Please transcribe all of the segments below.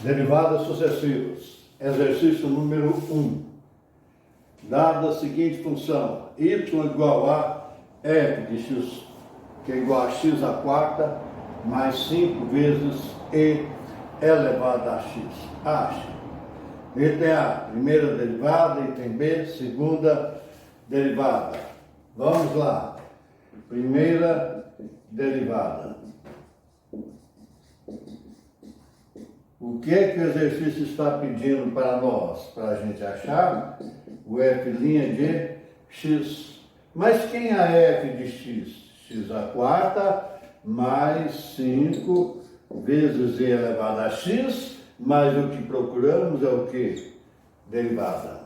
Derivadas sucessivas. Exercício número 1. Dada a seguinte função, y igual a f de x, que é igual a x à quarta, mais 5 vezes e elevado a x. Ache. Item A, primeira derivada, item B, segunda derivada. Vamos lá. Primeira derivada. O que o exercício está pedindo para nós? Para a gente achar o f' de x. Mas quem é f de x? X à quarta mais 5 vezes e elevado a x, mas o que procuramos é o que? Derivada.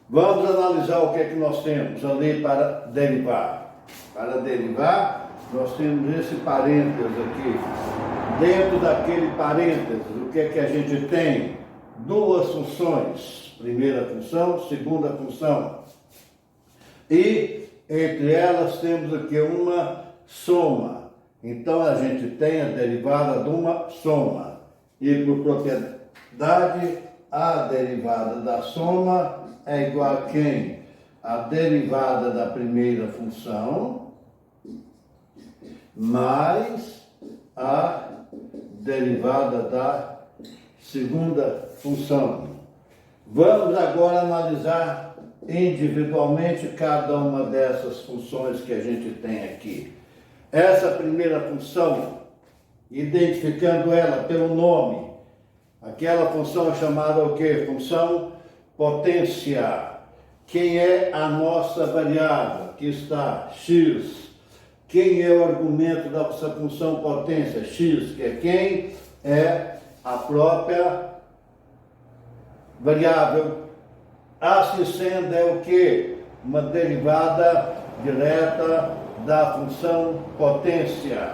Vamos analisar o que é que nós temos ali para derivar. Para derivar, nós temos esse parênteses aqui. Dentro daquele parênteses, o que é que a gente tem? Duas funções. Primeira função, segunda função. E entre elas temos aqui uma soma. Então a gente tem a derivada de uma soma. E por propriedade, a derivada da soma é igual a quem? A derivada da primeira função mais a derivada da segunda função. Vamos agora analisar individualmente cada uma dessas funções que a gente tem aqui. Essa primeira função, identificando ela pelo nome, aquela função chamada o quê? Função potência. Quem é a nossa variável? Aqui está, x. Quem é o argumento dessa função potência? X, que é quem? É a própria variável. Assim sendo, é o que? Uma derivada direta da função potência.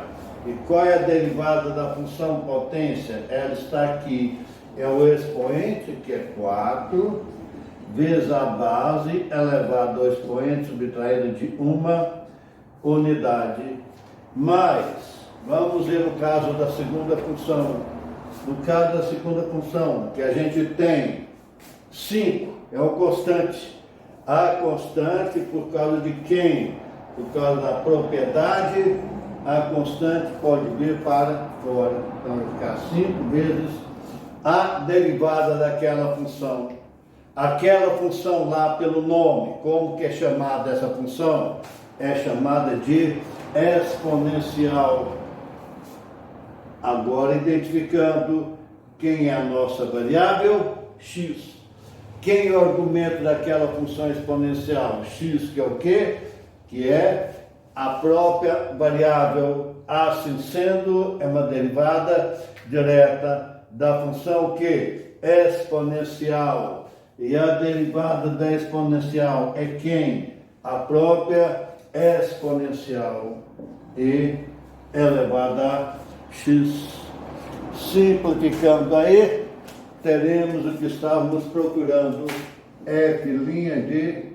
E qual é a derivada da função potência? Ela está aqui. É o expoente, que é 4, vezes a base elevado ao expoente subtraído de uma unidade, mais, vamos ver no caso da segunda função. No caso da segunda função, que a gente tem 5, é o constante. A constante por causa de quem? Por causa da propriedade, a constante pode vir para fora. Então vai ficar 5 vezes a derivada daquela função. Aquela função lá pelo nome, como que é chamada essa função? É chamada de exponencial. Agora identificando quem é a nossa variável, x. Quem é o argumento daquela função exponencial? X, que é o quê? Que é a própria variável. Assim sendo, é uma derivada direta da função que? Exponencial. E a derivada da exponencial é quem? A própria exponencial e elevada a x. Simplificando aí, teremos o que estávamos procurando, f' de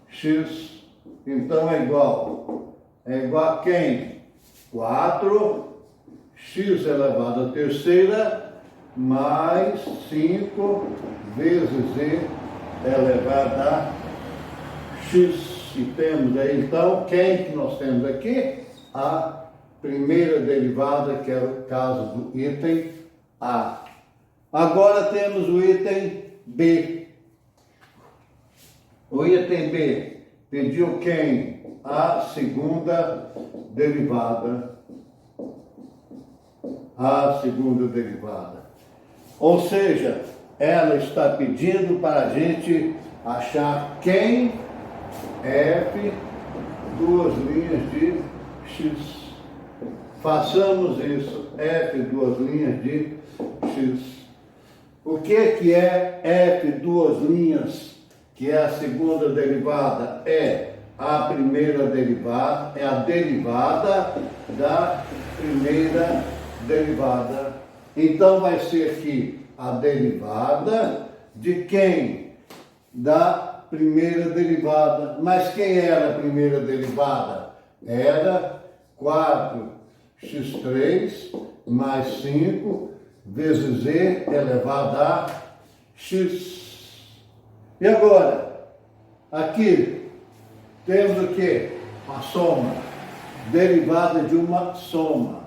x. Então é igual a quem? 4, x elevado à terceira, mais 5 vezes e elevado a x. E temos aí, então, quem que nós temos aqui? A primeira derivada, que é o caso do item A. Agora temos o item B. O item B pediu quem? A segunda derivada. A segunda derivada. Ou seja, ela está pedindo para a gente achar quem f, duas linhas de x. Façamos isso, f, duas linhas de x. O que é f, duas linhas, que é a segunda derivada? É a primeira derivada, é a derivada da primeira derivada. Então vai ser aqui a derivada de quem? Da primeira derivada. Mas quem era a primeira derivada? Era 4x3 mais 5 vezes E elevado a x. E agora, aqui temos o que? Uma soma, derivada de uma soma.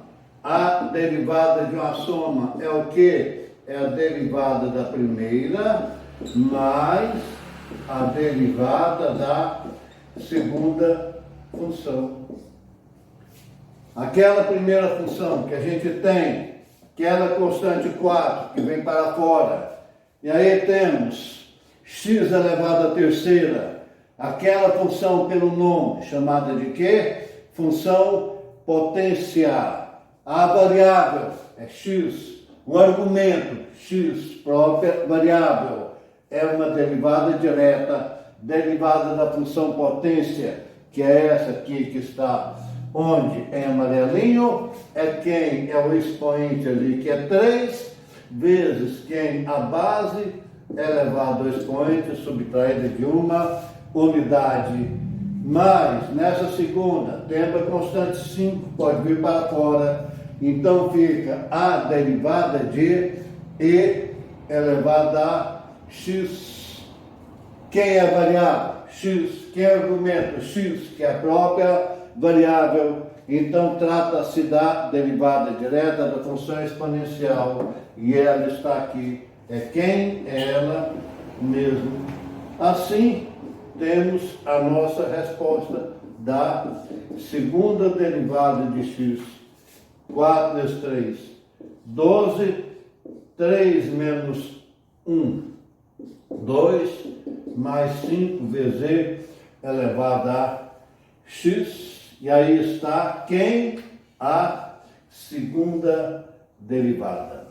A derivada de uma soma é o que? É a derivada da primeira mais a derivada da segunda função. Aquela primeira função que a gente tem, aquela constante 4 que vem para fora, e aí temos x elevado à terceira, aquela função pelo nome, chamada de quê? Função potência. A variável é x, o argumento x, própria variável, é uma derivada direta, derivada da função potência, que é essa aqui que está onde em amarelinho, é quem é o expoente ali, que é 3, vezes quem a base elevado ao expoente subtraída de uma unidade. Mas, nessa segunda, tendo a constante 5, pode vir para fora. Então, fica a derivada de E elevado a x. Quem é a variável? X. Quem é o argumento? X, que é a própria variável. Então, trata-se da derivada direta da função exponencial. E ela está aqui. É quem? É ela mesmo. Assim, temos a nossa resposta da segunda derivada de x. 4 vezes 3, 12, 3 menos 1, 2, mais 5 vezes E elevado a x. E aí está quem? A segunda derivada.